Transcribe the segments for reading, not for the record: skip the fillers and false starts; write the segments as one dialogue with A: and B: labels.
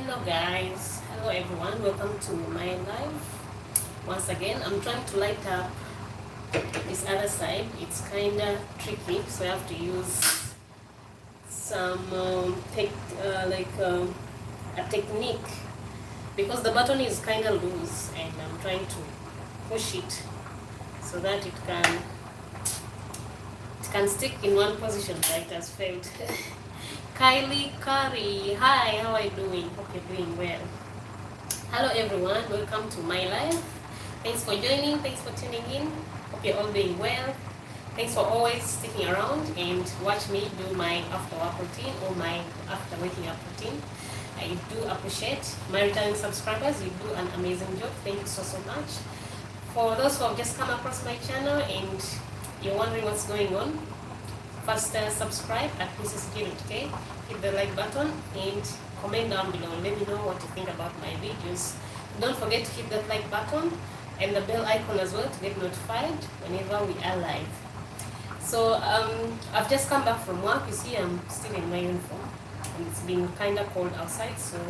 A: Hello guys, hello everyone, welcome to my live. Once again, I'm trying to light up this other side. It's kinda tricky, so I have to use some a technique because the button is kinda loose and I'm trying to push it so that it can stick in one position, but it has failed. Kylie Curry, hi, how are you doing? Hope you're doing well. Hello everyone, welcome to my live. Thanks for joining, thanks for tuning in. Hope you're all doing well. Thanks for always sticking around and watch me do my after work routine or my after waking up routine. I do appreciate my returning subscribers. You do an amazing job. Thank you so much. For those who have just come across my channel and you're wondering what's going on, first subscribe at Princess K. Hit the like button and comment down below. Let me know what you think about my videos. Don't forget to hit that like button and the bell icon as well to get notified whenever we are live. So I've just come back from work. You see, I'm still in my uniform and it's been kind of cold outside, so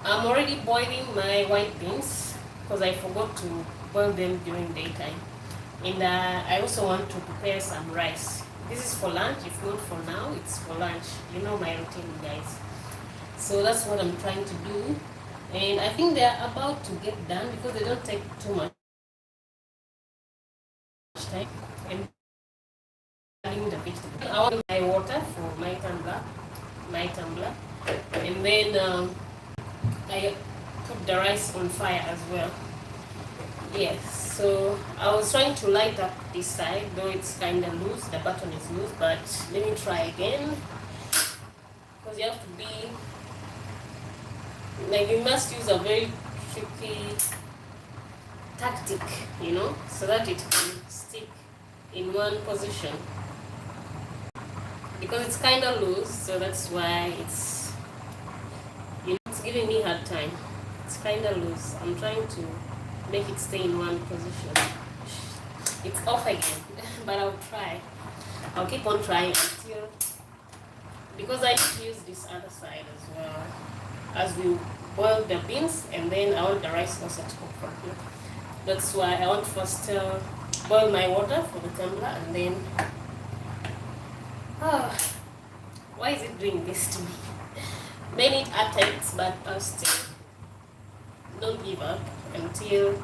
A: I'm already boiling my white beans because I forgot to boil them during daytime. And I also want to prepare some rice. This is for lunch. If not for now, it's for lunch. You know my routine, guys. So that's what I'm trying to do. And I think they're about to get done because they don't take too much time. And adding the vegetable. I want my water for my tumbler. And then I put the rice on fire as well. Yes, so I was trying to light up this side, though it's kind of loose, the button is loose, but let me try again. Because you have to be, you must use a very tricky tactic, so that it can stick in one position. Because it's kind of loose, so that's why it's giving me a hard time. It's kind of loose. I'm trying to make it stay in one position. It's off again, but I'll try. I'll keep on trying until, because I need to use this other side as well as we boil the beans, and then I want the rice also to cook properly. That's why I want first boil my water for the tumbler, and then why is it doing this to me? Many attempts, but I'll still don't give up until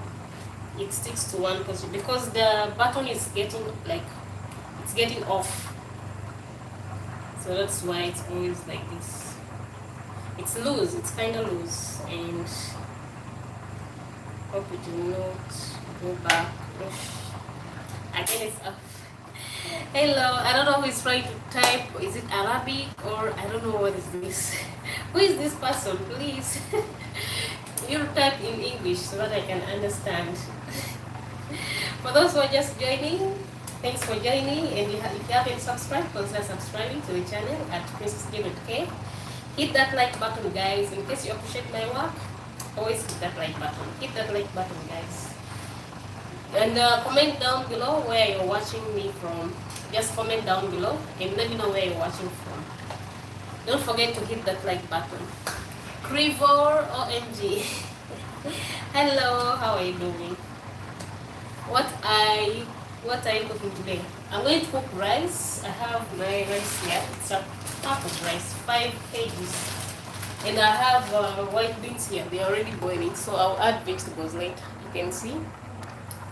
A: it sticks to one position, because the button is getting off, so that's why it's always like this. It's loose, it's kind of loose, and hope it will not go back. Again, it's up. Hello, I don't know who is trying to type. Is it Arabic or I don't know what is this? Who is this person, please? You type in English so that I can understand. For those who are just joining, thanks for joining. And if you haven't subscribed, consider subscribing to the channel at Princess K. Hit that like button, guys. In case you appreciate my work, always hit that like button. Hit that like button, guys. And comment down below where you're watching me from. Just comment down below and let me know where you're watching from. Don't forget to hit that like button. Crivor OMG. Hello, how are you doing? What are you cooking today? I'm going to cook rice. I have my rice here. It's a pack of rice, 5 kgs. And I have white beans here. They're already boiling, so I'll add vegetables later. You can see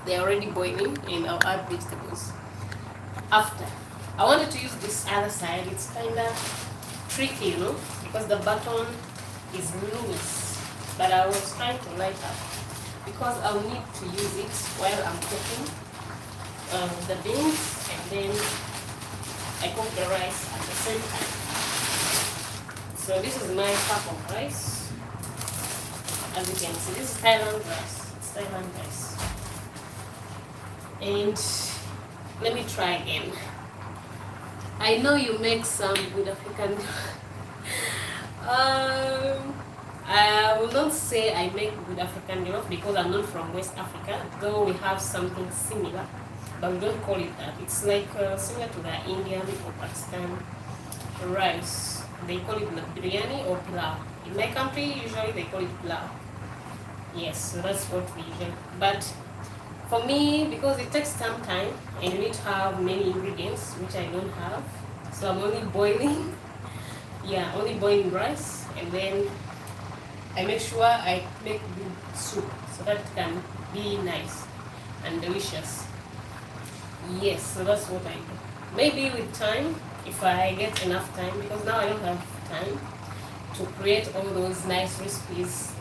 A: they're already boiling, and I'll add vegetables after. I wanted to use this other side. It's kind of tricky, because the button is loose, but I was trying to light up because I'll need to use it while I'm cooking the beans, and then I cook the rice at the same time. So this is my cup of rice. As you can see, this is Thailand rice. It's Thailand rice. And let me try again. I know you make some good African I will not say I make good African jollof because I'm not from West Africa, though we have something similar, but we don't call it that. It's like similar to the Indian or Pakistan rice. They call it biryani or pilau. In my country, usually they call it pulao. Yes, so that's what we usually. But for me, because it takes some time and you need to have many ingredients, which I don't have, so I'm only boiling. Yeah, only boiling rice, and then I make sure I make good soup so that it can be nice and delicious. Yes, so that's what I do. Maybe with time, if I get enough time, because now I don't have time to create all those nice recipes.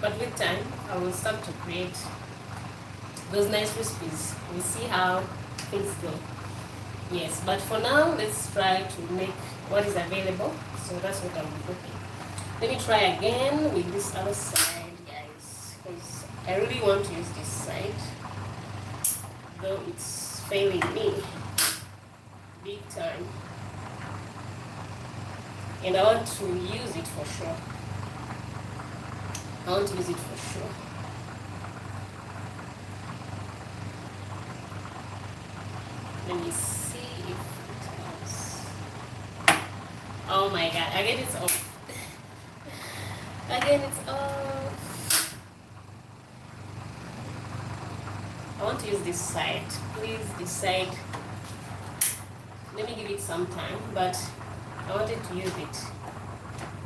A: But with time, I will start to create those nice recipes. We'll see how things go. Yes, but for now, let's try to make what is available. So that's what I'll be cooking. Let me try again with this other side, guys, because I really want to use this side, though it's failing me big time. And I want to use it for sure. I want to use it for sure. Let me see if it helps. Oh my god, again it's off. Again it's off. I want to use this side. Please, this side. Let me give it some time, but I wanted to use it.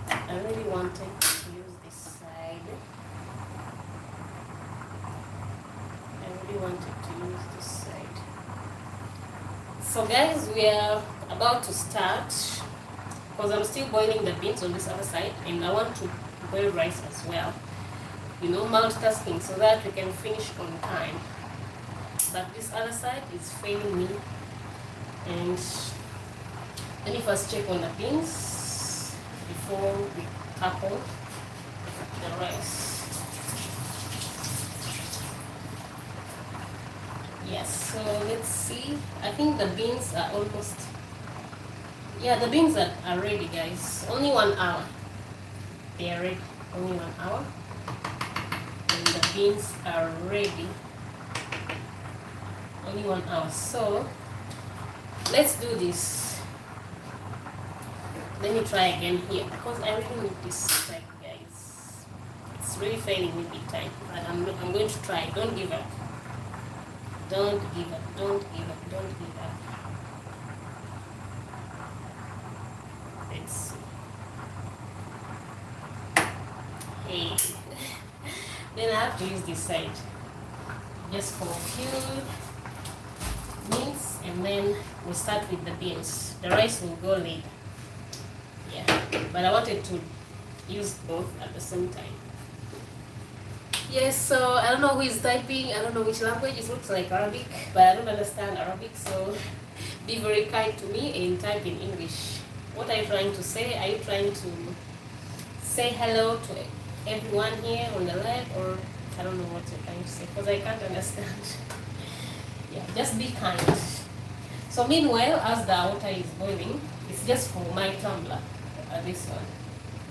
A: I really wanted to use this side. I really wanted to use this side. So guys, we are about to start because I'm still boiling the beans on this other side, and I want to boil rice as well. You know, multitasking so that we can finish on time. But this other side is failing me. And let me first check on the beans before we tackle the rice. Yes, so let's see. I think the beans are almost, yeah, the beans are ready, guys. Only 1 hour. They are ready. Only 1 hour. And the beans are ready. Only 1 hour. So let's do this. Let me try again here because I really need this side, guys. It's really failing me big time, but I'm going to try. Don't give up. Don't give up. Don't give up. Don't give up. Let's see. Hey. Then I have to use this side just for a few minutes, and then we'll start with the beans. The rice will go later. Yeah, but I wanted to use both at the same time. Yes, so I don't know who is typing. I don't know which language. It looks like Arabic, but I don't understand Arabic, so be very kind to me and type in English. What are you trying to say? Are you trying to say hello to everyone here on the live, or I don't know what you're trying to say because I can't understand. Yeah, just be kind. So meanwhile, as the water is boiling, it's just for my tumbler, this one.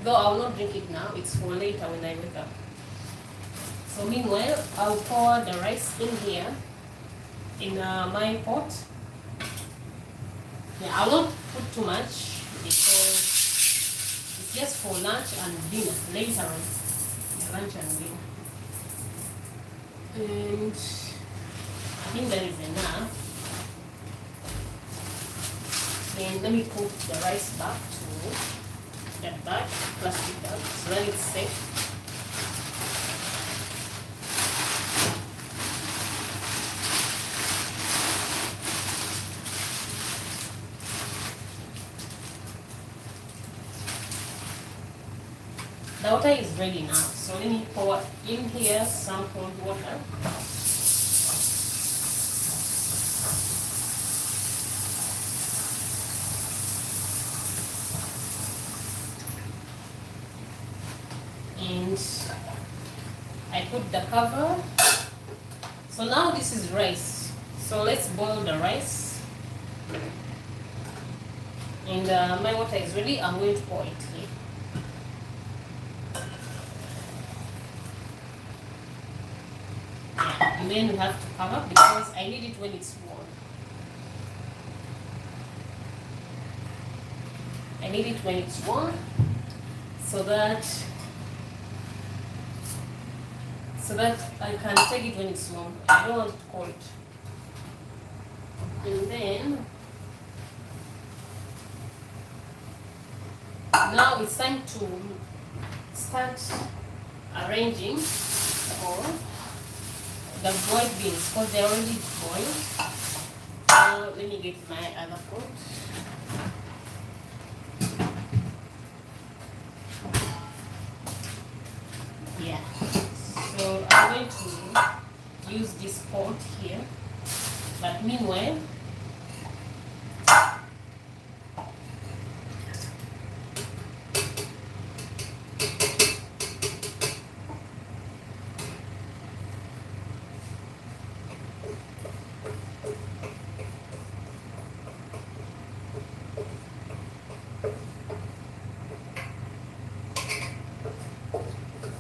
A: Though I will not drink it now, it's for later when I wake up. So meanwhile, I'll pour the rice in here, in my pot. Yeah, I won't put too much because it's just for lunch and dinner later on. Yeah, lunch and dinner. And I think that is enough. Then let me put the rice back to that bag, plastic bag, so that it's safe. The water is ready now, so let me pour in here some cold water. And I put the cover. So now this is rice. So let's boil the rice. And my water is ready. I'm going to pour it here. And then we have to cover because I need it when it's warm. I need it when it's warm so that so that I can take it when it's warm. I don't want it cold. And then now it's time to start arranging for the boiled beans because they're already boiled. Now let me get my other pot. Yeah, so I'm going to use this pot here, but meanwhile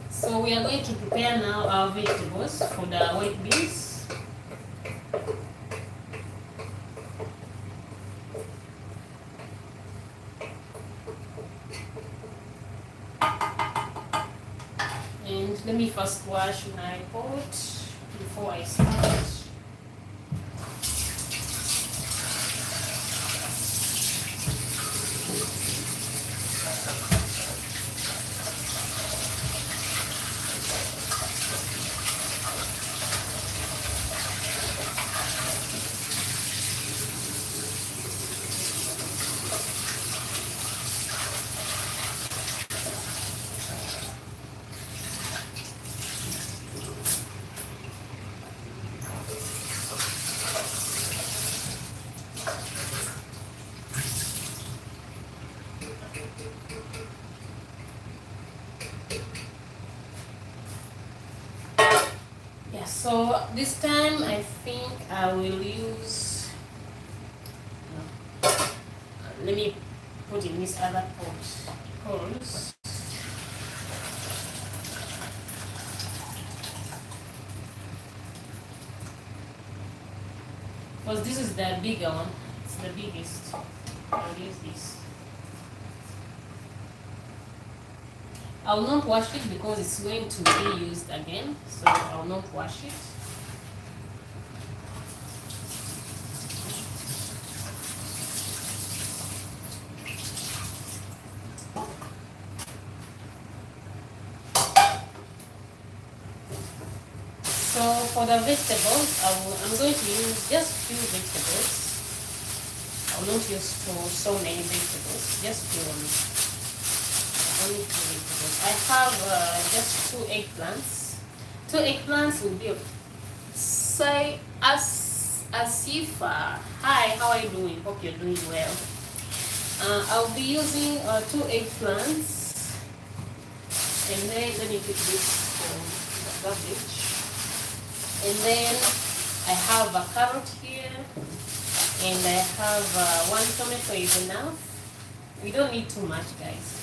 A: so we are going to prepare now our vegetables for the white beans. And let me first wash my pot before I start. Yeah, so this time I think I will use, let me put in this other pot because this is the bigger one, it's the biggest. I'll use this. I will not wash it because it's going to be used again, so I will not wash it. So for the vegetables, I'm going to use just few vegetables. I will not use so many vegetables, just few. Only 2 vegetables. I have just 2 eggplants. 2 eggplants will be say Asifa. Hi, how are you doing? Hope you're doing well. I'll be using 2 eggplants, and then let me pick this from the garbage. And then I have a carrot here, and I have 1 tomato is enough. We don't need too much, guys.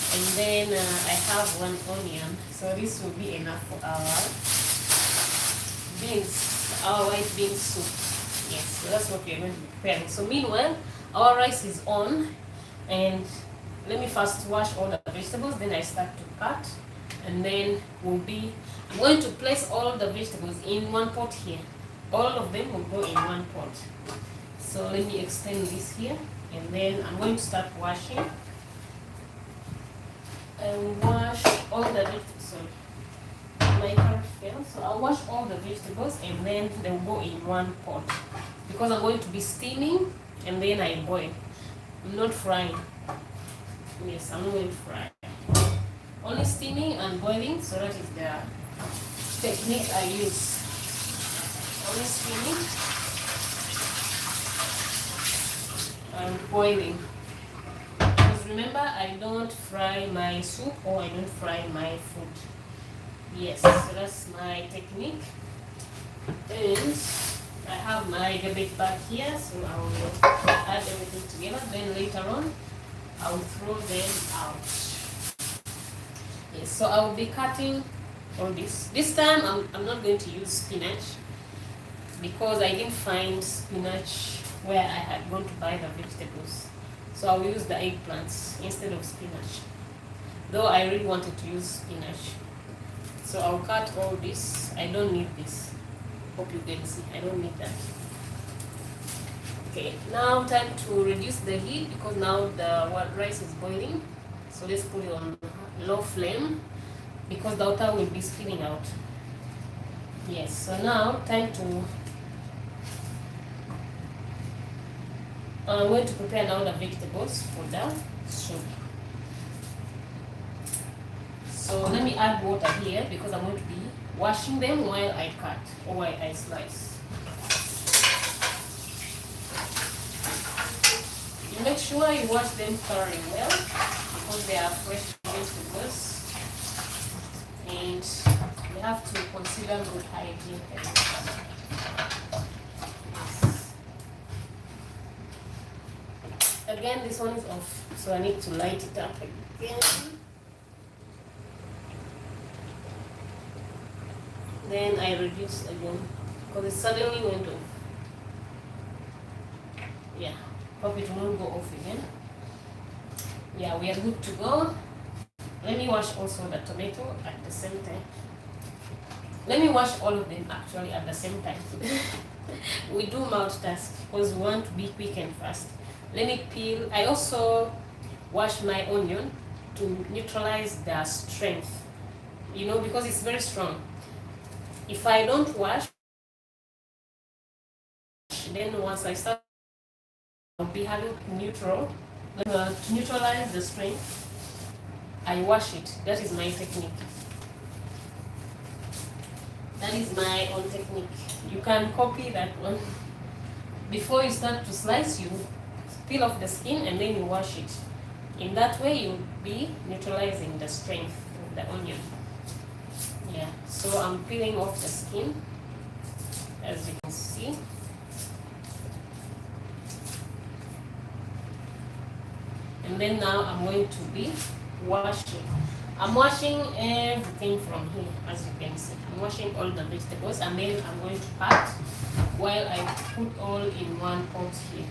A: And then I have 1 onion, so this will be enough for our beans, our white bean soup. Yes, so that's what we're going to be preparing. So meanwhile, our rice is on, and let me first wash all the vegetables, then I start to cut, and then I'm going to place all the vegetables in 1 pot here. All of them will go in 1 pot. So let me extend this here, and then I'm going to start washing. And wash all the vegetables. Sorry, my carrot fell. So I'll wash all the vegetables and then they'll go in 1 pot because I'm going to be steaming and then I boil. I'm not frying. Yes, I'm not going to fry. Only steaming and boiling. So that is the technique I use. Only steaming and boiling. Remember, I don't fry my soup or I don't fry my food. Yes, so that's my technique. And I have my garbage bag here, so I will add everything together. Then later on, I will throw them out. Yes, so I will be cutting all this. This time, I'm not going to use spinach because I didn't find spinach where I had gone to buy the vegetables. So I will use the eggplants instead of spinach. Though I really wanted to use spinach. So I'll cut all this. I don't need this. Hope you can see. I don't need that. Okay, now time to reduce the heat because now the rice is boiling. So let's put it on low flame because the water will be spilling out. Yes, so now time to I'm going to prepare now the vegetables for the soup. So let me add water here because I'm going to be washing them while I cut or while I slice. You make sure you wash them thoroughly well because they are fresh vegetables and you have to consider good hygiene. Again, this one is off, so I need to light it up again. Then I reduce again because it suddenly went off. Yeah, hope it won't go off again. Yeah, we are good to go. Let me wash also the tomato at the same time. Let me wash all of them actually at the same time. We do multitask because we want to be quick and fast. Let me peel. I also wash my onion to neutralize the strength, because it's very strong. If I don't wash, then once I start, I'll be having neutral. To neutralize the strength, I wash it. That is my technique. That is my own technique. You can copy that one. Before you start to slice, you peel off the skin and then you wash it. In that way, you'll be neutralizing the strength of the onion. Yeah, so I'm peeling off the skin, as you can see. And then now I'm going to be washing. I'm washing everything from here, as you can see. I'm washing all the vegetables and then I'm going to pat while I put all in one pot here.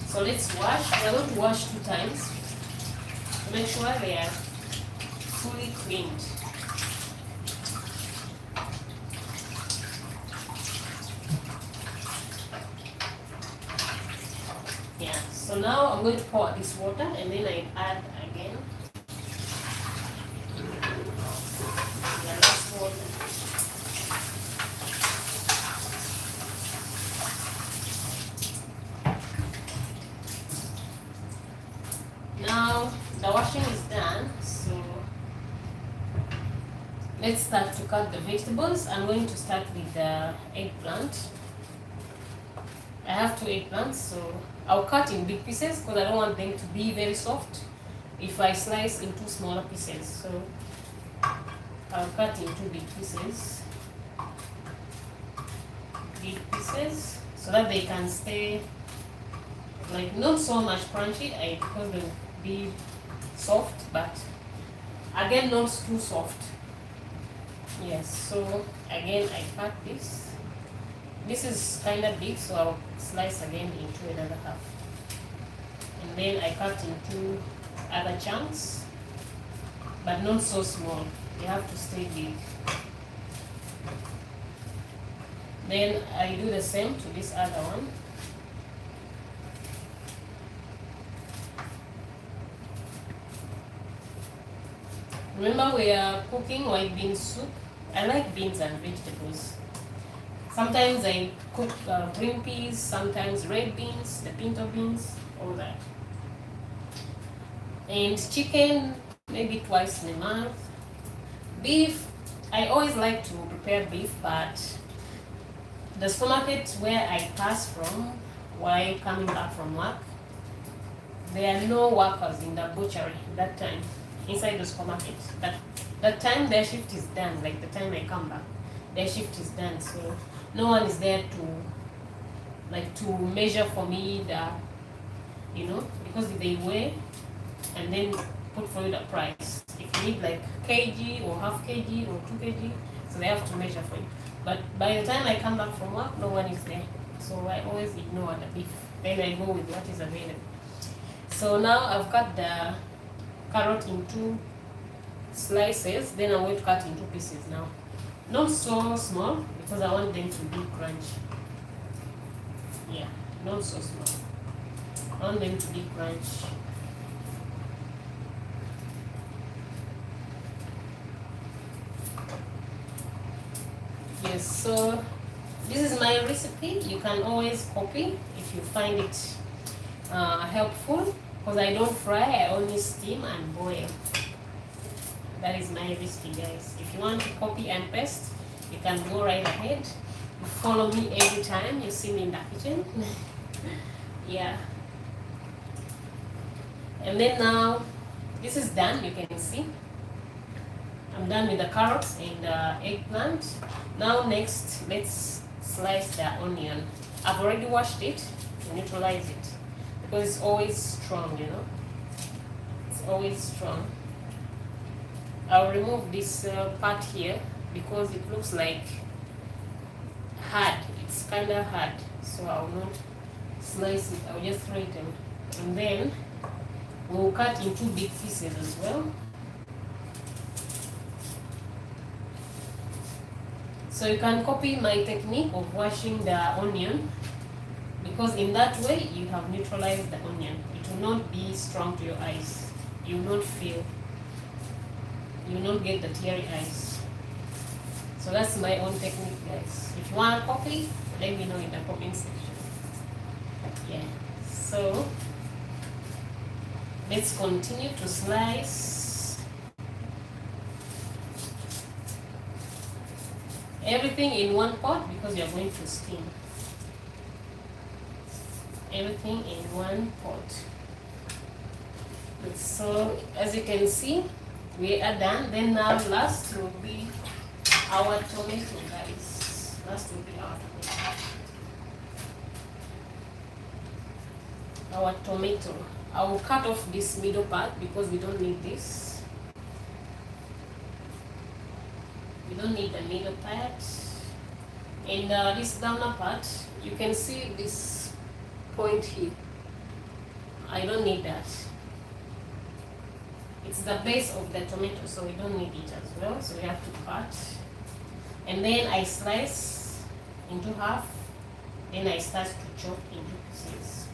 A: So let's wash. We're going to wash 2 times to make sure they are fully cleaned. Yeah, so now I'm going to pour this water and then I add again the last water. Now the washing is done, so let's start to cut the vegetables. I'm going to start with the eggplant. I have 2 eggplants, so I'll cut in big pieces because I don't want them to be very soft if I slice into smaller pieces. So I'll cut into big pieces, so that they can stay like not so much crunchy because they'll be soft, but again not too soft. Yes, so again I cut this. This is kind of big, so I'll slice again into another half. And then I cut into other chunks, but not so small. They have to stay big. Then I do the same to this other one. Remember, we are cooking white bean soup. I like beans and vegetables. Sometimes I cook green peas, sometimes red beans, the pinto beans, all that. And chicken, maybe twice in a month. Beef, I always like to prepare beef, but the supermarket where I pass from while coming back from work, there are no workers in the butchery that time, inside the supermarket. That time their shift is done, like the time I come back, their shift is done, so no one is there to measure for me because they weigh and then put for you the price. If you need like kg or half kg or 2 kg, so they have to measure for you. But by the time I come back from work, no one is there. So I always ignore the beef. Then I go with what is available. So now I've cut the carrot into slices. Then I'm going to cut into pieces now. Not so small because I want them to be crunchy. Yeah, not so small. I want them to be crunchy. Yes, so this is my recipe. You can always copy if you find it helpful, because I don't fry, I only steam and boil. That is my recipe, guys. If you want to copy and paste, you can go right ahead. You follow me every time you see me in the kitchen. Yeah. And then now this is done. You can see I'm done with the carrots and the eggplant. Now next, let's slice the onion. I've already washed it to neutralize it because it's always strong, you know. It's always strong. I'll remove this part here because it looks like hard. It's kind of hard, so I will not slice it. I'll just throw it in, and then we'll cut into big pieces as well. So you can copy my technique of washing the onion, because in that way you have neutralized the onion. It will not be strong to your eyes. You will not feel. You will not get the teary eyes. So that's my own technique, guys. If you want to copy, let me know in the comment section. Yeah. So let's continue to slice everything in one pot because you're going to steam. Everything in one pot. So as you can see, we are done. Then now last will be our tomato, guys. Last will be our tomato. Our tomato. I will cut off this middle part because we don't need this. We don't need the middle part. And this downer part, you can see this point here. I don't need that. It's the base of the tomato, so we don't need it as well. So we have to cut. And then I slice into half. Then I start to chop into pieces.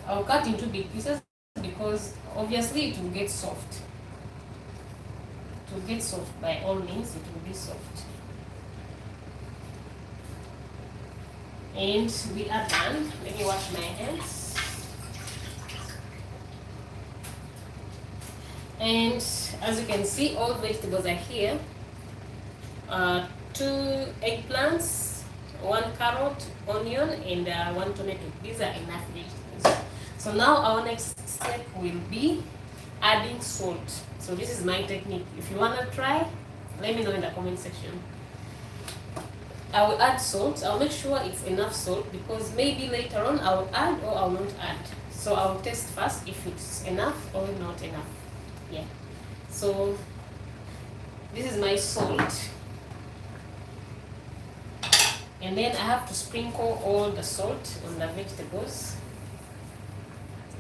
A: I'll cut into big pieces because obviously it will get soft. It will get soft, by all means, it will be soft. And we are done. Let me wash my hands. And as you can see, all vegetables are here. 2 eggplants, 1 carrot, onion, and 1 tomato. These are enough vegetables. So now our next step will be adding salt. So this is my technique. If you want to try, let me know in the comment section. I will add salt. I'll make sure it's enough salt because maybe later on I will add or I will not add. So I will test first if it's enough or not enough. Yeah. So this is my salt. And then I have to sprinkle all the salt on the vegetables.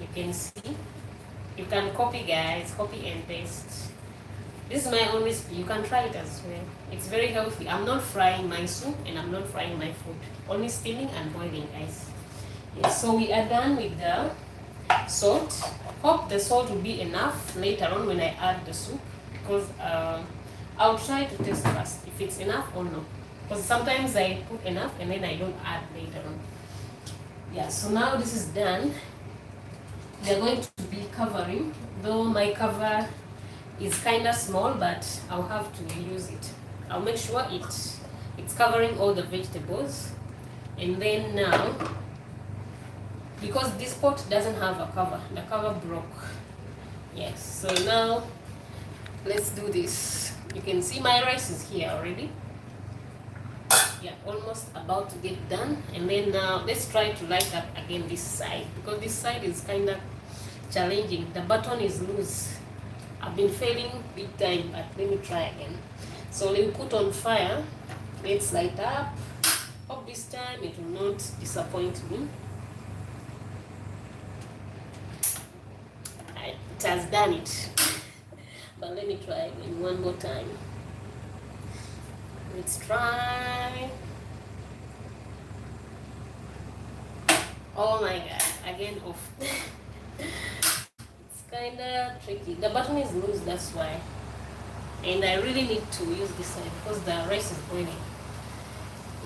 A: You can see. You can copy, guys. Copy and paste. This is my own recipe. You can try it as well. It's very healthy. I'm not frying my soup and I'm not frying my food. Only steaming and boiling, guys. Yes, so we are done with the salt. Hope the salt will be enough later on when I add the soup, because I'll try to taste first if it's enough or not. Because sometimes I put enough and then I don't add later on. Yeah, so now this is done. They're going to be covering, though my cover is kind of small, but I'll have to use it. I'll make sure it's covering all the vegetables. And then now, because this pot doesn't have a cover, the cover broke. Yes, so now let's do this. You can see my rice is here already. Yeah, almost about to get done. And then now let's try to light up again this side, because this side is kind of challenging. The button is loose. I've been failing big time, but let me try again. So let me put on fire. Let's light up. Hope this time it will not disappoint me. has done it. But let me try again one more time. Let's try. Oh my god, again off. It's kinda tricky. The button is loose, that's why. And I really need to use this side because the rice is boiling.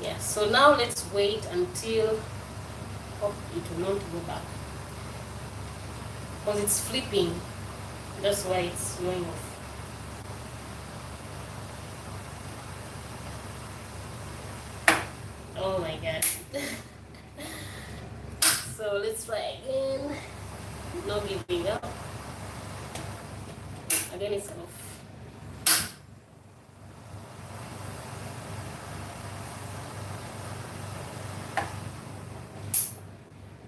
A: Yeah, so now let's wait until it will not go back. Because it's flipping. That's why it's going off. Oh my god. So let's try again. No giving up. Again it's off.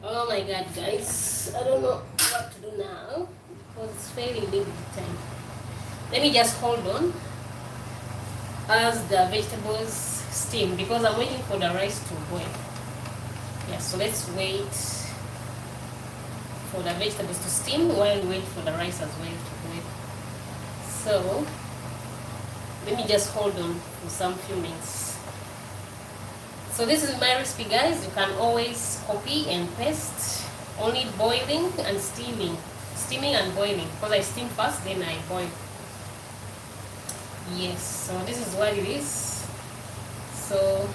A: Oh my god, guys. I don't know what to do now because it's failing me with the time. Let me just hold on as the vegetables steam because I'm waiting for the rice to boil. Yeah, so let's wait for the vegetables to steam while we wait for the rice as well to boil. So let me just hold on for some few minutes. So this is my recipe, guys. You can always copy and paste. Only boiling and steaming. Steaming and boiling. Because I steam first, then I boil. Yes, so this is what it is. So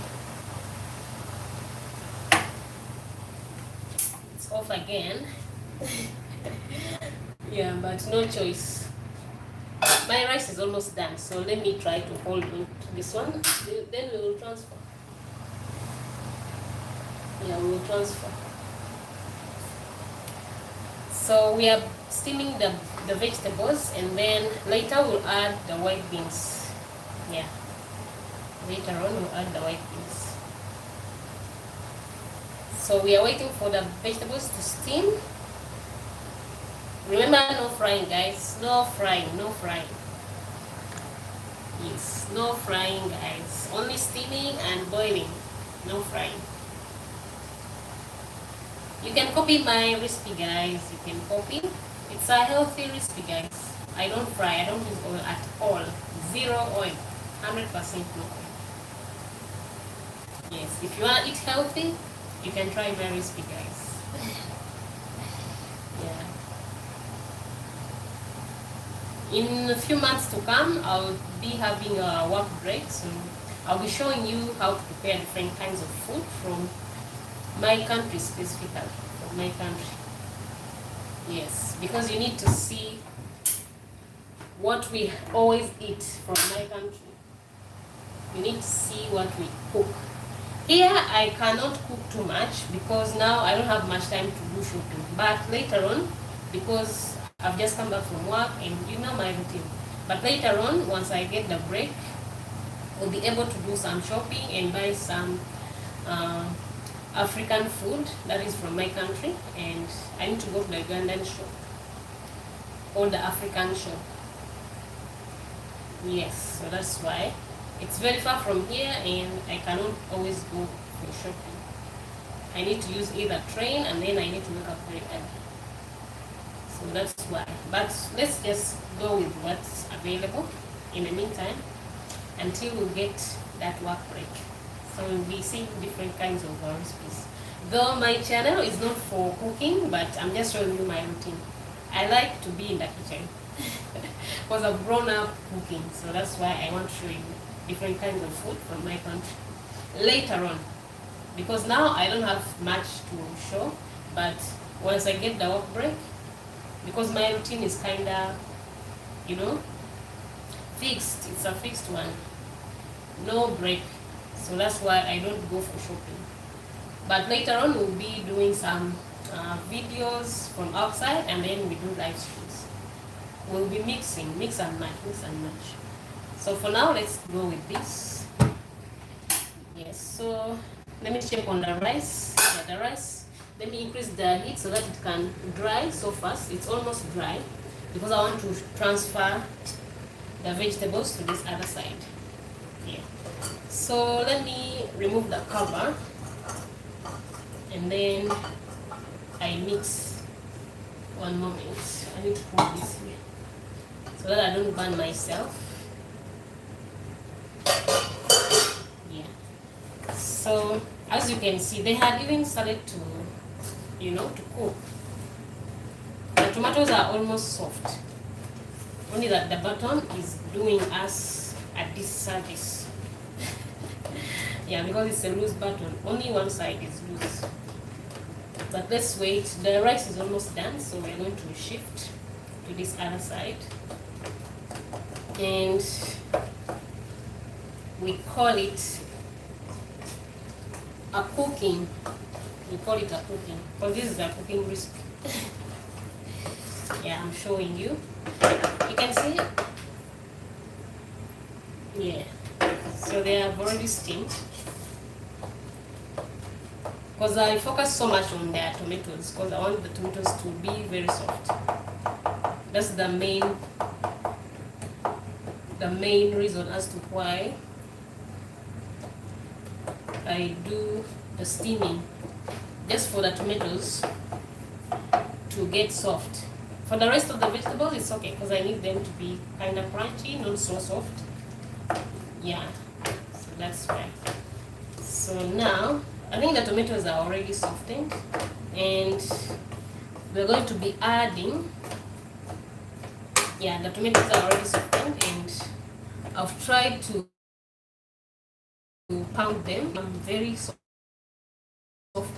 A: it's off again. Yeah, but no choice. My rice is almost done, so let me try to hold on to this one. Then we will transfer. Yeah, we will transfer. So we are steaming the vegetables, and then later we'll add the white beans. Yeah, later on we'll add the white beans. So we are waiting for the vegetables to steam. Remember, no frying, guys. No frying, no frying. Yes, no frying, guys. Only steaming and boiling. No frying. You can copy my recipe, guys. You can copy. It's a healthy recipe, guys. I don't fry. I don't use oil at all. Zero oil. 100% no oil. Yes, if you want to eat healthy, you can try my recipe, guys. Yeah. In a few months to come, I'll be having a work break, so I'll be showing you how to prepare different kinds of food from my country, specifically from my country. Yes, because you need to see what we always eat from my country. You need to see what we cook. Here I cannot cook too much because now I don't have much time to do shopping. But later on, because I've just come back from work and you know my routine. But later on, once I get the break, we'll be able to do some shopping and buy some African food that is from my country. And I need to go to the Ugandan shop or the African shop. Yes, so that's why. It's very far from here and I cannot always go for shopping. I need to use either train and then I need to wake up very early. So that's why. But let's just go with what's available in the meantime until we get that work break. So we'll be seeing different kinds of recipes. Though my channel is not for cooking, but I'm just showing you my routine. I like to be in the kitchen because I've grown up cooking. So that's why I want to show you different kinds of food from my country later on, because now I don't have much to show. But once I get the work break, because my routine is kinda, fixed. It's a fixed one, no break. So that's why I don't go for shopping. But later on we'll be doing some videos from outside, and then we do live streams. We'll be mix and match. So for now, let's go with this. Yes, so let me check on the rice. Yeah, the rice, let me increase the heat so that it can dry so fast. It's almost dry because I want to transfer the vegetables to this other side. Yeah. So let me remove the cover and then I mix One moment. I need to put this here so that I don't burn myself. Yeah. So as you can see, they had even started to, to cook. The tomatoes are almost soft. Only that the button is doing us a disservice. Yeah, because it's a loose button. Only one side is loose. But let's wait. The rice is almost done, so we're going to shift to this other side. And we call it a cooking. We call it a cooking. Because this is a cooking recipe. Yeah, I'm showing you. You can see it? Yeah. So they have already steamed. Because I focus so much on their tomatoes, because I want the tomatoes to be very soft. That's the main reason as to why I do the steaming, just for the tomatoes to get soft. For the rest of the vegetables, it's okay, because I need them to be kind of crunchy, not so soft. Yeah, so that's why. So now, I think the tomatoes are already softened, and we're going to be adding, yeah, the tomatoes are already softened, and I've tried to pound them. I'm very soft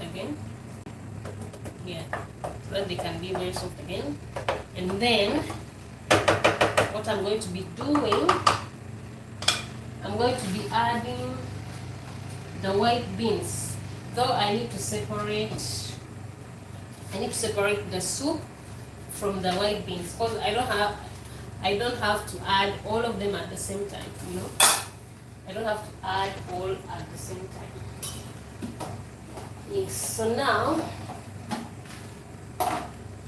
A: again, yeah, so that they can be very soft again. And then, what I'm going to be doing, I'm going to be adding the white beans. Though I need to separate the soup from the white beans, because I don't have to add all of them at the same time, I don't have to add all at the same time. Yes, so now,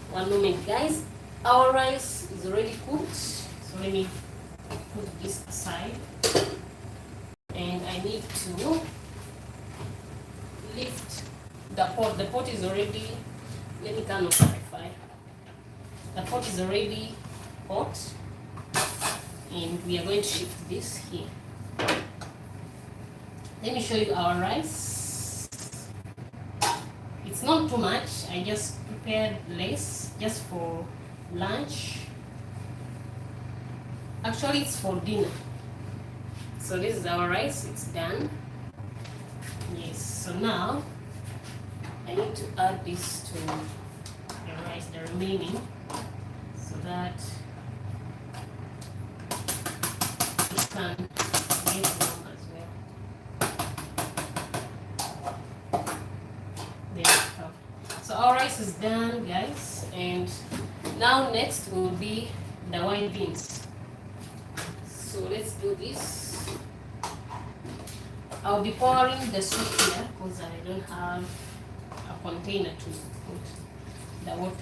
A: one moment guys, our rice is already cooked, so let me put this aside, and I need to lift the pot. The pot is already, let me turn off the fire. The pot is already hot, and we are going to shift this here. Let me show you our rice. It's not too much. I just prepared less just for lunch. Actually, it's for dinner. So this is our rice. It's done. Yes, so now I need to add this to the rice, the remaining, so that it can get warm as well. There we go. So our rice is done, guys, and now next will be the white beans. So let's do this. I'll be pouring the soup here because I don't have a container to put the water.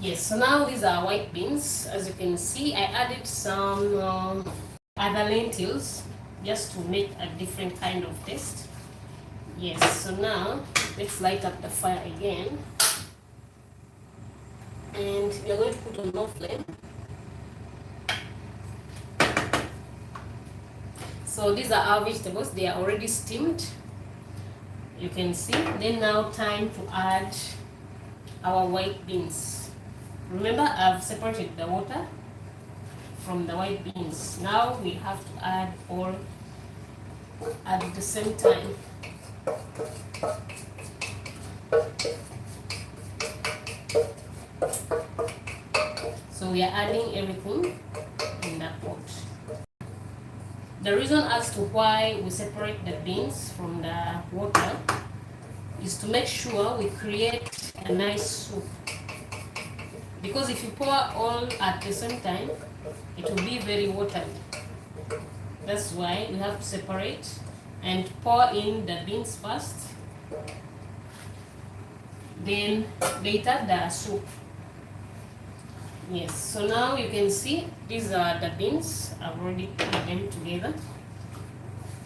A: Yes, so now these are white beans. As you can see, I added some other lentils just to make a different kind of taste. Yes, so now let's light up the fire again, and we are going to put on low flame. So these are our vegetables. They are already steamed, you can see. Then now time to add our white beans. Remember, I've separated the water from the white beans. Now we have to add all at the same time. So we are adding everything in that pot. The reason as to why we separate the beans from the water is to make sure we create a nice soup. Because if you pour all at the same time, it will be very watery. That's why we have to separate and pour in the beans first, then later the soup. Yes, so now you can see these are the beans. I've already put them together.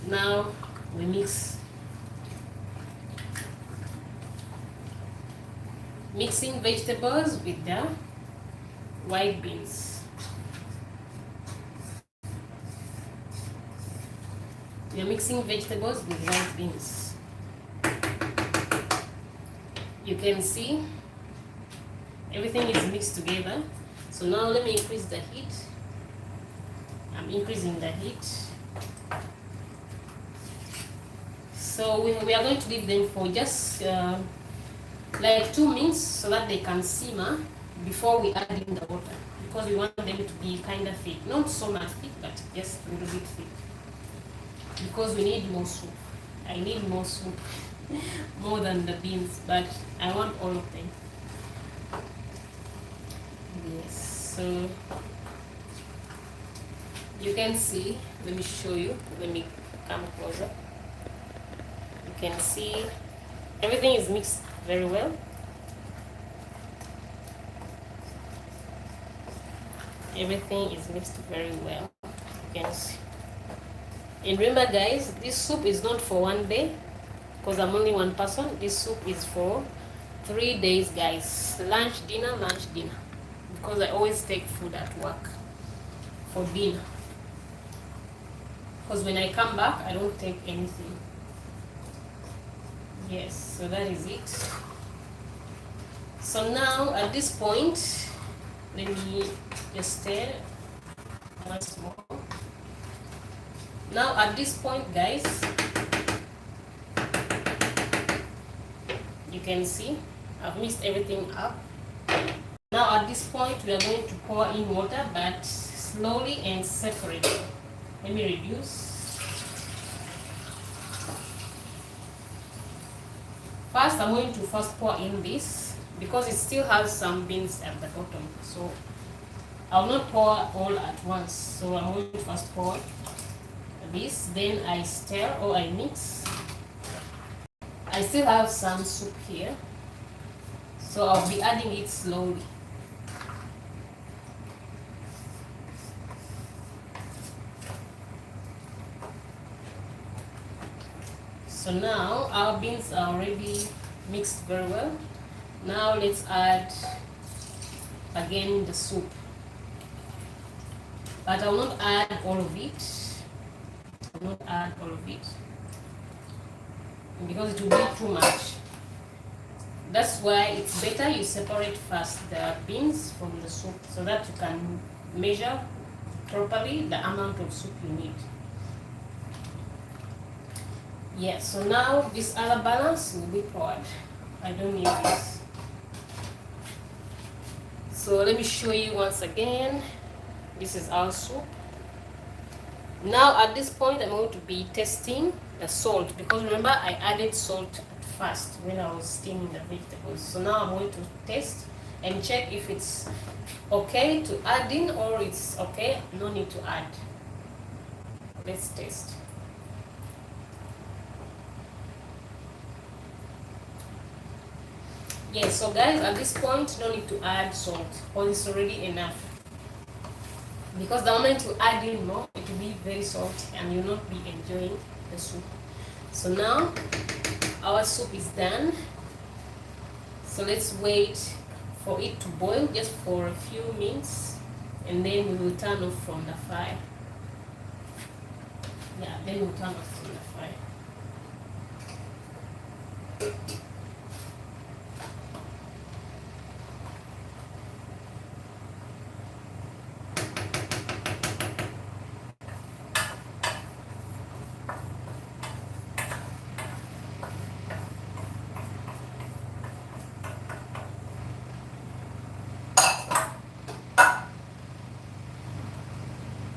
A: Now we mixing vegetables with the white beans. We are mixing vegetables with white beans. You can see everything is mixed together. So now let me increase the heat. I'm increasing the heat. So we are going to leave them for just like 2 minutes so that they can simmer before we add in the water, because we want them to be kind of thick, not so much thick, but just a little bit thick, because we need more soup. I need more soup more than the beans, but I want all of them. Yes, so you can see, let me show you, let me come closer. You can see everything is mixed very well. Everything is mixed very well. You can see. And remember guys, this soup is not for one day, because I'm only one person. This soup is for 3 days guys. Lunch, dinner, because I always take food at work for dinner, because when I come back I don't take anything. Yes, so that is it. So now at this point, let me just stir once more. Now at this point guys, you can see I've mixed everything up. Now at this point we are going to pour in water, but slowly and separately. Let me reduce. First I'm going to pour in this, because it still has some beans at the bottom, so I'll not pour all at once. So I'm going to first pour this, then I stir or I mix. I still have some soup here, so I'll be adding it slowly. So now our beans are already mixed very well. Now let's add again the soup, but I will not add all of it. I will not add all of it because it will be too much. That's why it's better you separate first the beans from the soup, so that you can measure properly the amount of soup you need. Yes, so now this other balance will be poured. I don't need this. So let me show you once again. This is our soup. Now at this point I'm going to be testing the salt, because remember I added salt at first when I was steaming the vegetables. So now I'm going to test and check if it's okay to add in, or it's okay, no need to add. Let's test. Yes, so guys, at this point no need to add salt, or it's already enough, because the moment you add in more it will be very salty and you'll not be enjoying the soup. So now our soup is done, so let's wait for it to boil just for a few minutes, and then we will turn off from the fire. Yeah, then we'll turn off from the fire.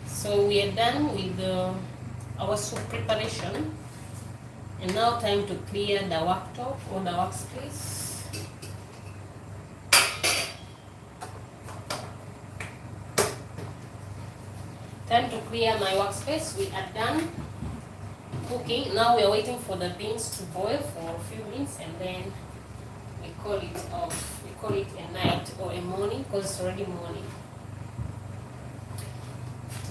A: So we are done with our soup preparation, and now time to clear the worktop or the workspace. Time to clear my workspace. We are done cooking. Now we are waiting for the beans to boil for a few minutes, and then we call it off. We call it a night or a morning because it's already morning.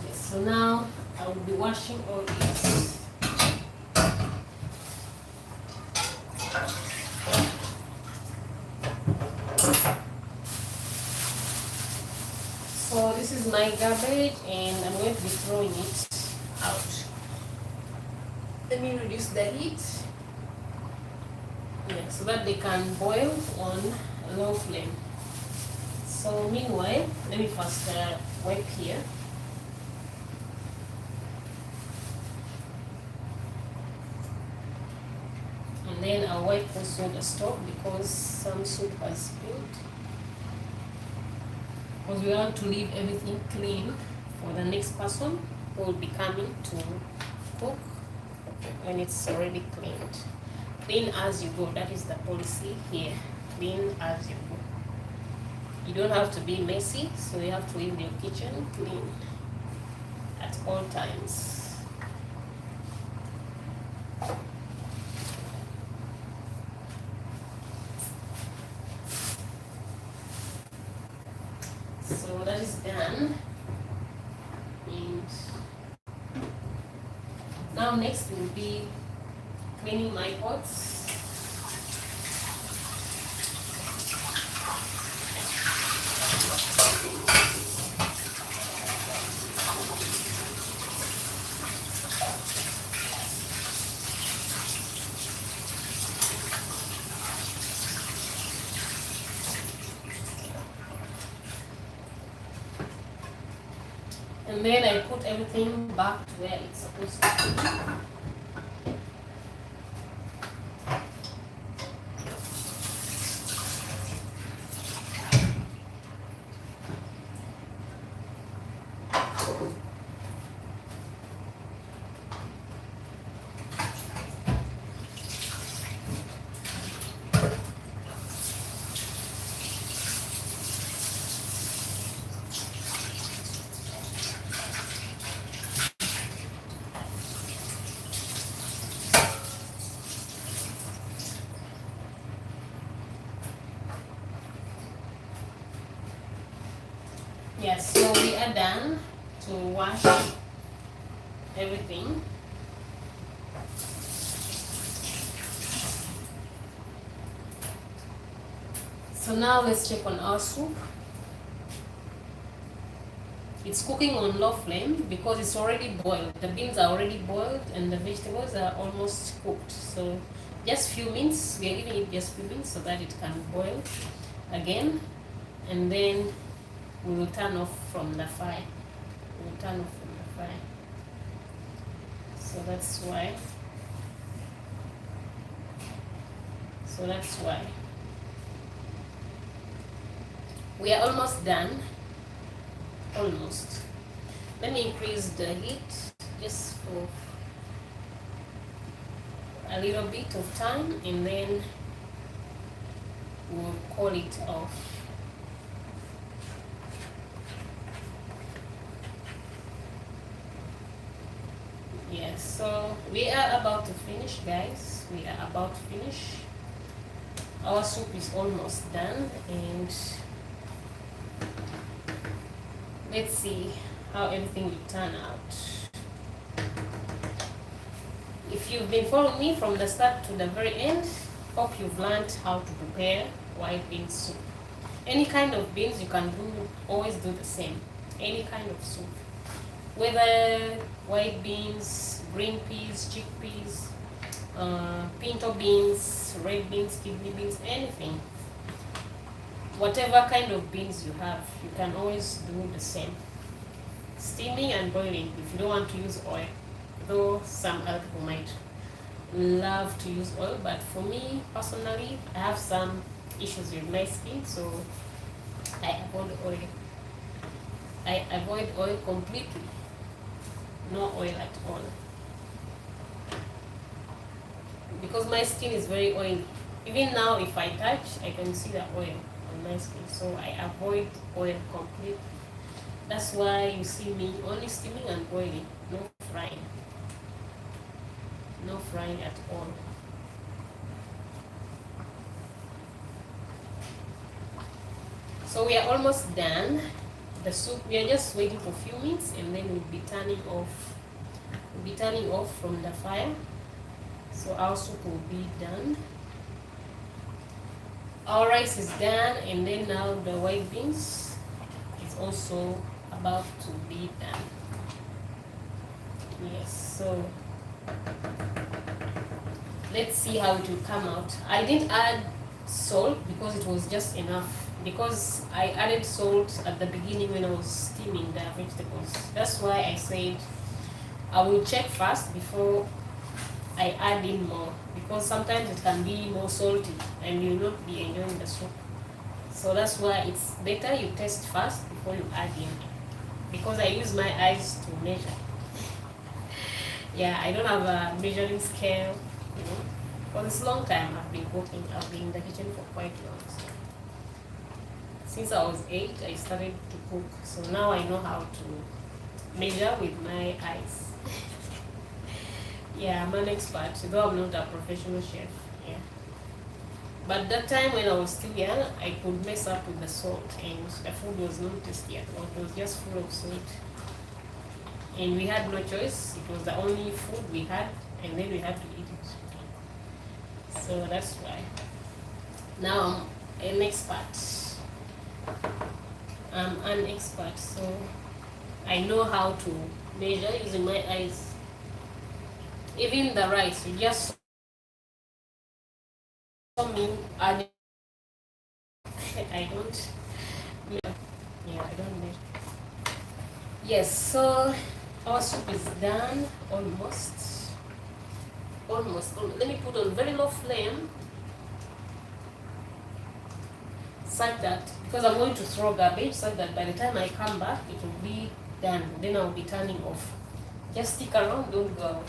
A: Yes, so now I will be washing all this. So this is my garbage and I'm going to be throwing it out. Let me reduce the heat. Yeah, so that they can boil on low flame. So meanwhile, let me first wipe here. And then I'll wipe also the stove because some soup has spilled. Because we want to leave everything clean for the next person who will be coming to cook when it's already cleaned. Clean as you go, that is the policy here. Clean as you go. You don't have to be messy, so you have to leave your kitchen clean at all times. So that is done. And now next will be cleaning my pots. And then I put everything back to where it's supposed to be. Yes, so we are done to wash everything. So now let's check on our soup. It's cooking on low flame because it's already boiled. The beans are already boiled and the vegetables are almost cooked. So just few minutes, we are giving it just few minutes so that it can boil again. And then we will turn off from the fire. We will turn off from the fire. So that's why. So that's why. We are almost done. Almost. Let me increase the heat just for a little bit of time and then we'll call it off. Yes, so we are about to finish, guys. We are about to finish. Our soup is almost done and let's see how everything will turn out. If you've been following me from the start to the very end, hope you've learned how to prepare white bean soup. Any kind of beans you can do, always do the same. Any kind of soup. Whether white beans, green peas, chickpeas, pinto beans, red beans, kidney beans, anything. Whatever kind of beans you have, you can always do the same. Steaming and boiling if you don't want to use oil. Though some other people might love to use oil, but for me personally, I have some issues with my skin, so I avoid oil. I avoid oil completely. No oil at all. Because my skin is very oily. Even now, if I touch, I can see the oil on my skin. So I avoid oil completely. That's why you see me only steaming and boiling, no frying. No frying at all. So we are almost done. The soup, we are just waiting for a few minutes and then we'll be turning off. We'll be turning off from the fire. So our soup will be done. Our rice is done, and then now the white beans is also about to be done. Yes, so let's see how it will come out. I didn't add salt because it was just enough, because I added salt at the beginning when I was steaming the vegetables. That's why I said I will check first before I add in more, because sometimes it can be more salty and you will not be enjoying the soup. So that's why it's better you test first before you add in, because I use my eyes to measure. Yeah, I don't have a measuring scale, you know. For this long time I've been cooking, I've been in the kitchen for quite long. So since I was 8, I started to cook. So now I know how to measure with my eyes. Yeah, I'm an expert, though I'm not a professional chef. Yeah. But that time when I was still young, I could mess up with the salt, and the food was not tasty at all. It was just full of salt. And we had no choice. It was the only food we had, and then we had to eat it. So that's why. Now I'm an expert. I'm an expert, so I know how to measure using my eyes. Even the rice, you just saw me add. I don't. Yeah, I don't measure. Yes, so our soup is done almost. Almost. Let me put on very low flame, such that, because I'm going to throw garbage, so that by the time I come back it will be done. Then I'll be turning off. Just stick around, don't go away.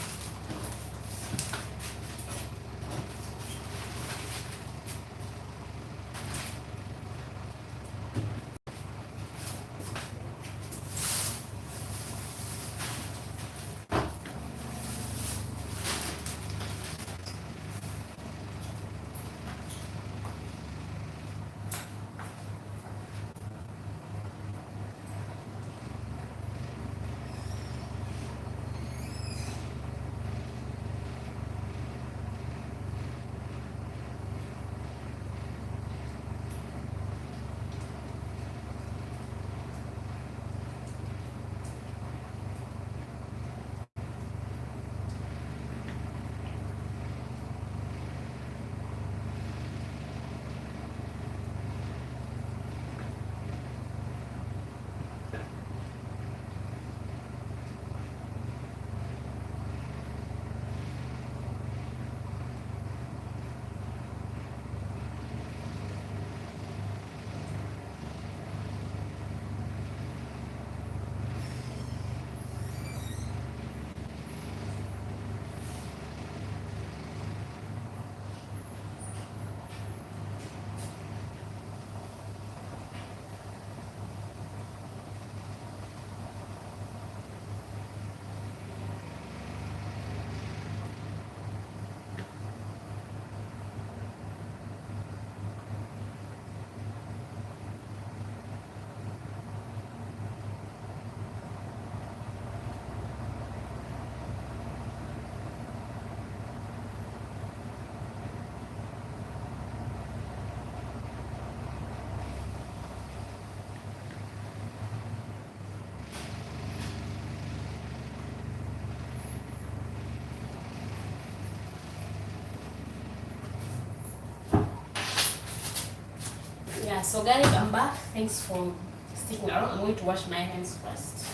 A: Yeah, so guys, I'm back. Thanks for sticking around. I'm going to wash my hands first.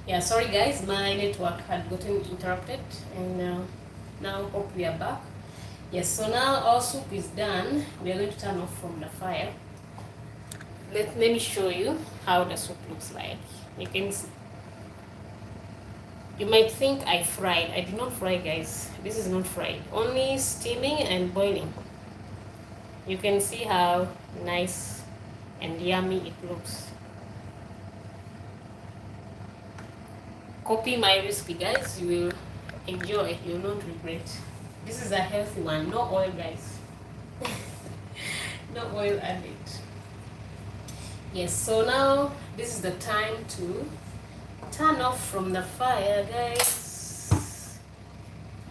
A: Yeah, sorry guys, my network had gotten interrupted, and now hope we are back. Yes, so now our soup is done. We are going to turn off from the fire. Let me show you how the soup looks like. You can see. You might think I fried. I did not fry, guys. This is not fried. Only steaming and boiling. You can see how nice and yummy it looks. Copy my recipe, guys. You will enjoy. You will not regret. This is a healthy one. No oil, guys. No oil added. Yes, so now this is the time to turn off from the fire, guys.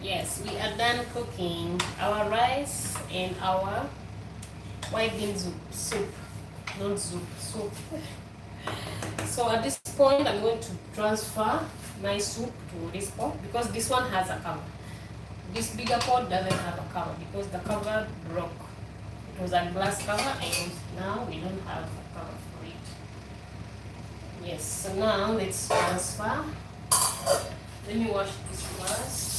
A: Yes, we are done cooking our rice and our white bean soup. Not soup. So at this point, I'm going to transfer my soup to this pot because this one has a cover. This bigger pot doesn't have a cover because the cover broke. It was a glass cover and now we don't have a cover for it. Yes, so now let's transfer. Let me wash this first.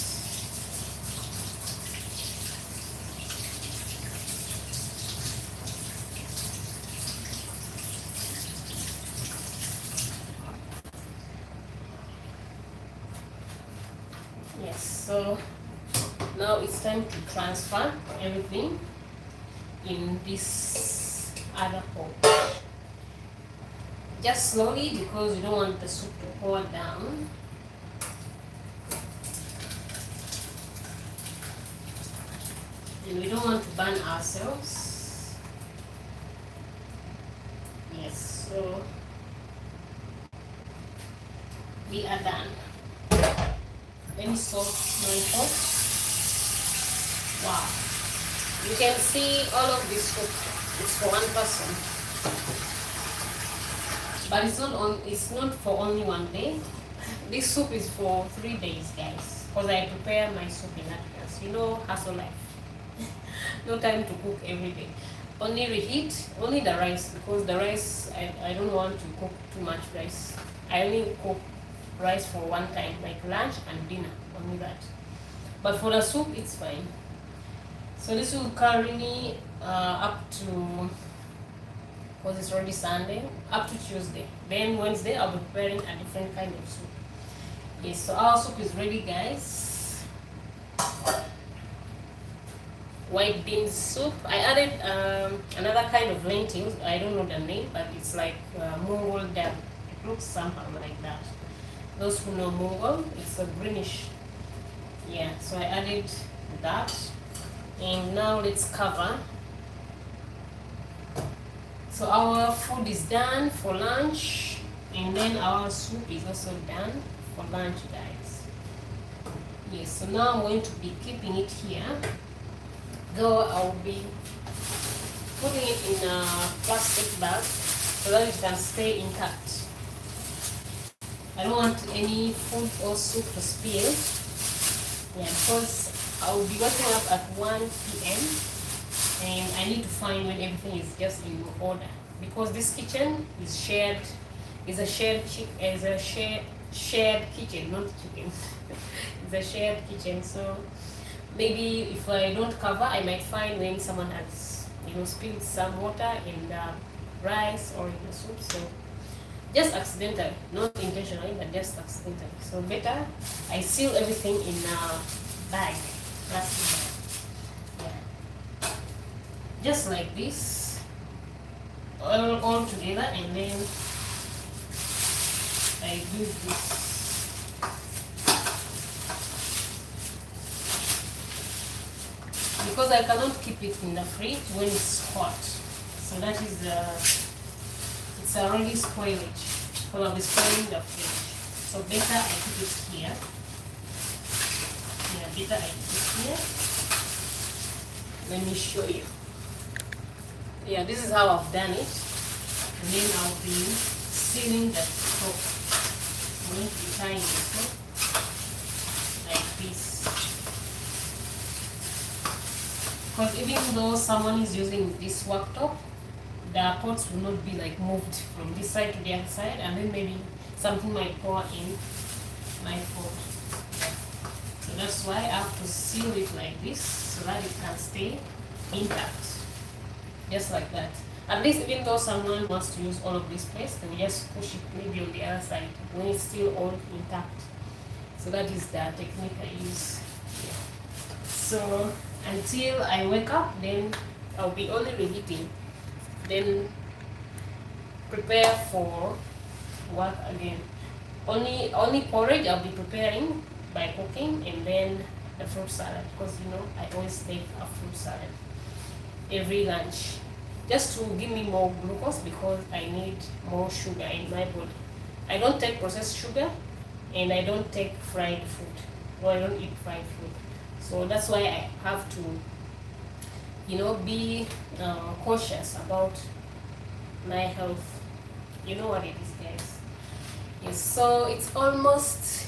A: Yes, so now it's time to transfer everything in this other pot. Just slowly because you don't want the soup to pour down. And we don't want to burn ourselves. Yes, so we are done. Let me salt my pot. Wow. You can see all of this soup is for one person. But it's not for only one day. This soup is for 3 days, guys. Because I prepare my soup in advance. You know, hustle life. No time to cook every day. Only reheat, only the rice. Because the rice, I don't want to cook too much rice. I only cook rice for one time, like lunch and dinner, only that. But for the soup, it's fine. So this will carry me up to, because it's already Sunday, up to Tuesday. Then Wednesday, I'll be preparing a different kind of soup. Yes, so our soup is ready, guys. White bean soup. I added another kind of lentils. I don't know the name, but it's like Mongol dal. It looks somehow like that. Those who know Mongol, it's a greenish. Yeah, so I added that. And now let's cover. So our food is done for lunch, and then our soup is also done for lunch, guys. Yes, so now I'm going to be keeping it here, though I'll be putting it in a plastic bag so that it can stay intact. I don't want any food or soup to spill. Yeah, because I will be waking up at 1 p.m. and I need to find when everything is just in order. Because this kitchen is shared, is a shared kitchen, not chicken. It's a shared kitchen, so maybe if I don't cover, I might find when someone has, spilled some water in the rice or in the soup. So just accidentally, not intentionally, but just accidentally. So better I seal everything in a bag, plastic bag. Yeah. Just like this, all together, and then I do this. Because I cannot keep it in the fridge when it's hot. So that is it's already spoilage. So I'll be spoiling the fridge. So better I keep it here. Yeah, better I keep it here. Let me show you. Yeah, this is how I've done it. And then I'll be sealing the top. I'm going to be tying the top like this. Because even though someone is using this worktop, the pots will not be like moved from this side to the other side, and then maybe something might pour in my pot. So that's why I have to seal it like this so that it can stay intact. Just like that. At least even though someone wants to use all of this place, they will just push it maybe on the other side when it's still all intact. So that is the technique I use. So until I wake up, then I'll be only reheating. Then prepare for work again. Only porridge I'll be preparing by cooking, and then the fruit salad, because I always take a fruit salad every lunch, just to give me more glucose, because I need more sugar in my body. I don't take processed sugar, and I don't take fried food, or I don't eat fried food. So that's why I have to be cautious about my health. You know what it is, guys. Yes, so it's almost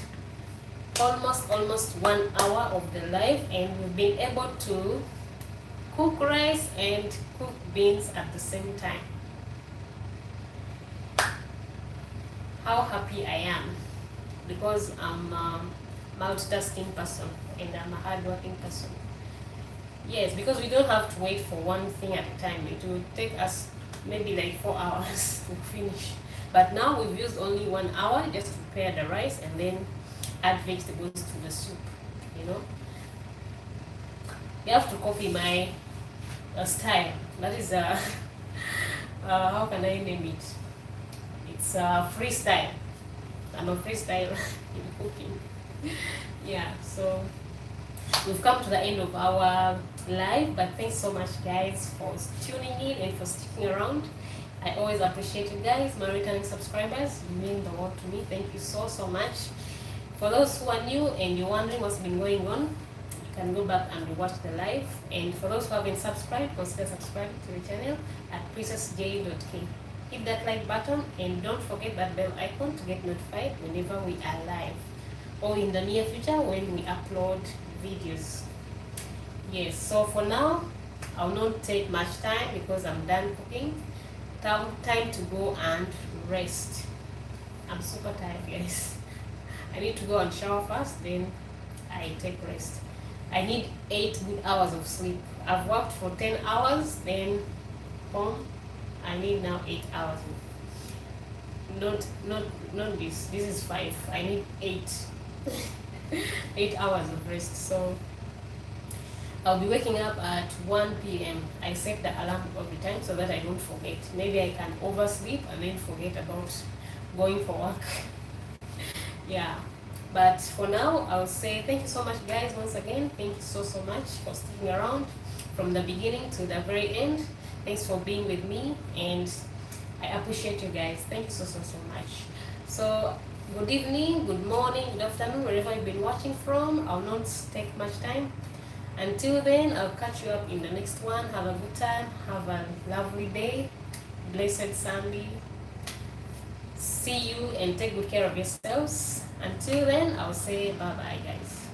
A: 1 hour of the live, and we've been able to cook rice and cook beans at the same time. How happy I am, because I'm a multitasking person and I'm a hardworking person. Yes, because we don't have to wait for one thing at a time. It will take us maybe like 4 hours to finish. But now we've used only 1 hour just to prepare the rice and then add vegetables to the soup. You have to copy my style. That is how can I name it? It's freestyle. I'm a freestyle in cooking. Yeah, so we've come to the end of our live, but thanks so much, guys, for tuning in and for sticking around. I always appreciate you guys, my returning subscribers. You mean the world to me. Thank you so much. For those who are new and you're wondering what's been going on, you can go back and watch the live. And for those who haven't subscribed, consider subscribing to the channel at princessj.k. Hit that like button and don't forget that bell icon to get notified whenever we are live, or in the near future when we upload videos. Yes, so for now, I'll not take much time because I'm done cooking. Time to go and rest. I'm super tired, guys. I need to go and shower first, then I take rest. I need 8 good hours of sleep. I've worked for 10 hours, then home. I need now 8 hours. Not this. This is 5. I need 8. 8 hours of rest. So I'll be waking up at 1 p.m. I set the alarm every time so that I don't forget. Maybe I can oversleep and then forget about going for work. Yeah, but for now, I'll say thank you so much, guys. Once again, thank you so much for sticking around from the beginning to the very end. Thanks for being with me, and I appreciate you guys. Thank you so much. So good evening, good morning, good afternoon, wherever you've been watching from. I'll not take much time. Until then, I'll catch you up in the next one. Have a good time. Have a lovely day. Blessed Sunday. See you and take good care of yourselves. Until then, I'll say bye-bye, guys.